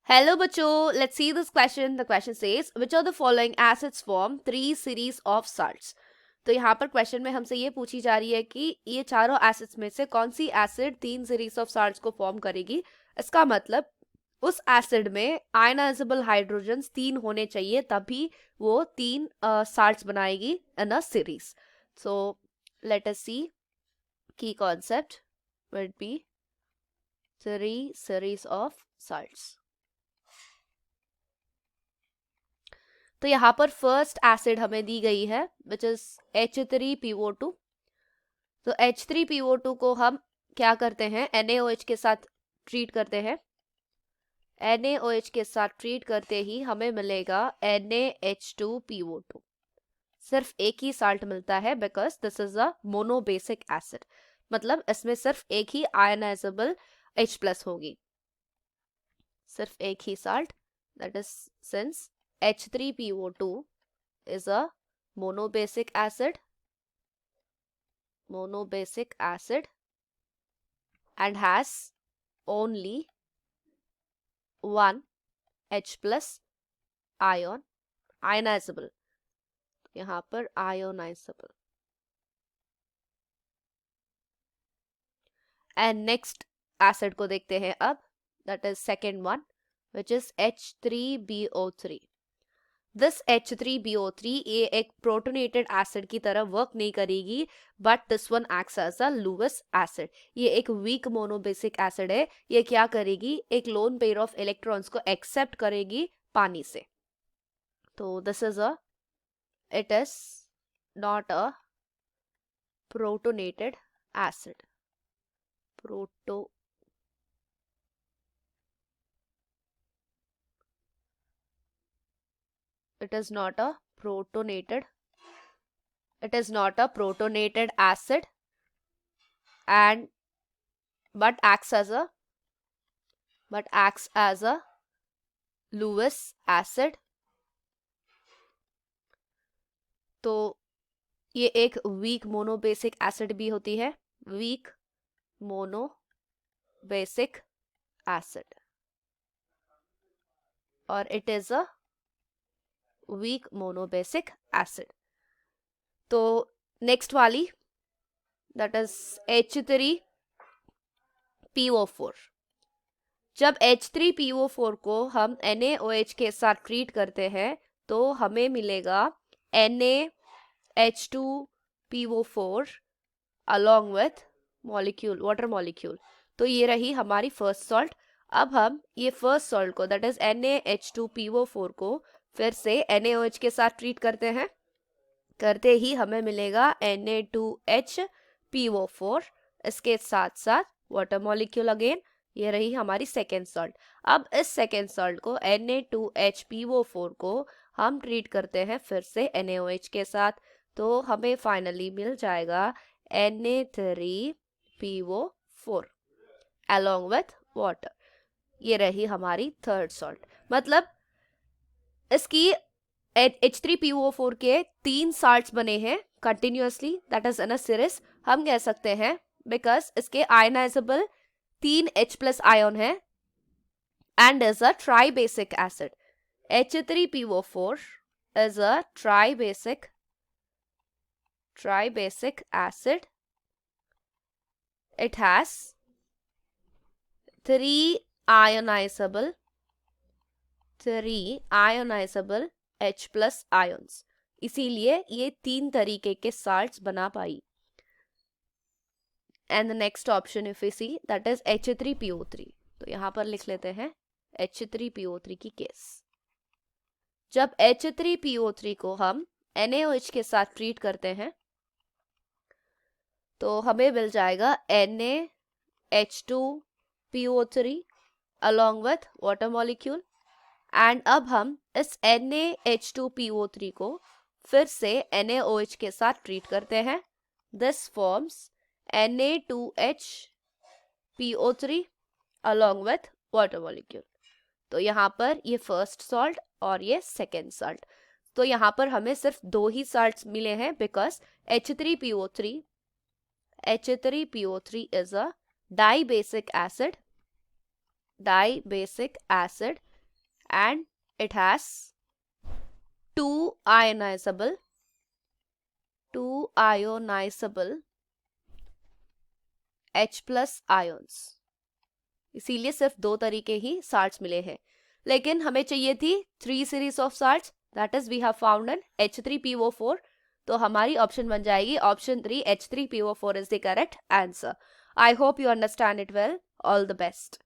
Hello बच्चों, let's see this question. The question says, which of the following acids form three series of salts? तो यहाँ पर question में हमसे ये पूछी जा रही है कि ये चारों एसिड्स में से कौन सी एसिड तीन सीरीज ऑफ साल्ट्स को फॉर्म करेगी। इसका मतलब उस एसिड में आयनाइजेबल हाइड्रोजन्स तीन होने चाहिए, तभी वो तीन साल्ट्स बनाएगी इन a series. So let us सी की concept would be three series of salts. तो यहाँ पर फर्स्ट एसिड हमें दी गई है विच इज H3PO2. तो H3PO2 को हम क्या करते हैं, NaOH के साथ ट्रीट करते हैं. NaOH के साथ ट्रीट करते ही हमें मिलेगा NaH2PO2. सिर्फ एक ही साल्ट मिलता है because this is a monobasic acid. मतलब इसमें सिर्फ एक ही आयनाइजेबल H+ होगी, सिर्फ एक ही salt. That is since H3PO2 is a monobasic acid and has only one H+ ion, ionizable. यहाँ पर ionizable. And next acid को देखते हैं अब. That is second one, which is H3BO3. This H3BO3 ये एक प्रोटोनेटेड एसिड की तरह वर्क नहीं करेगी, but this one acts as a Lewis acid. ये एक वीक मोनोबेसिक एसिड है. ये क्या करेगी, एक लोन पेयर ऑफ इलेक्ट्रॉन्स को एक्सेप्ट करेगी पानी से. तो this is it is not a protonated acid. It is not a protonated acid and but acts as a Lewis acid. तो ये एक वीक मोनोबेसिक एसिड भी होती है, वीक मोनोबेसिक एसिड, और it is a weak monobasic acid. तो next वाली that is H3PO4. जब H3PO4 को हम NaOH के साथ ट्रीट करते हैं तो हमें मिलेगा NaH2PO4 along with water molecule. तो ये रही हमारी फर्स्ट सॉल्ट. अब हम ये फर्स्ट सॉल्ट को दैट इज NaH2PO4 को फिर से NaOH के साथ ट्रीट करते हैं. करते ही हमें मिलेगा Na2HPO4. इसके साथ साथ वाटर मॉलिक्यूल अगेन. ये रही हमारी सेकेंड सॉल्ट. अब इस सेकेंड सॉल्ट को Na2HPO4 को हम ट्रीट करते हैं फिर से NaOH के साथ. तो हमें फाइनली मिल जाएगा Na3PO4 along with water. ये रही हमारी थर्ड सॉल्ट. मतलब इसकी H3PO4 के तीन साल्ट्स बने हैं continuously, that is in a series. हम कह सकते हैं बिकॉज इसके आयनाइजेबल तीन H+ आयन है and is a tribasic acid. H3PO4 is a tribasic acid. It has three ionizable H+ ions. इसीलिए ये तीन तरीके के साल्ट्स बना पाई. And the next option if we see that is H3PO3. तो यहाँ पर लिख लेते हैं H3PO3 की केस. जब H3PO3 को हम NaOH के साथ ट्रीट करते हैं तो हमें मिल जाएगा NaH2PO3 along with water molecule. And अब हम इस NaH2PO3 को फिर से NaOH के साथ ट्रीट करते हैं. This forms Na2HPO3 along with water molecule. तो यहाँ पर ये फर्स्ट सॉल्ट और ये सेकेंड सॉल्ट. तो यहाँ पर हमें सिर्फ दो ही सॉल्ट्स मिले हैं because H3PO3 is a dibasic acid and it has two ionizable H+ ions. इसीलिए सिर्फ 2 तरीके ही salts मिले हैं, लेकिन हमें चाहिए थी 3 series of salts, that is we have found an H3PO4. तो हमारी ऑप्शन बन जाएगी option 3, H3PO4 is the correct answer. I hope you understand it well. All the best.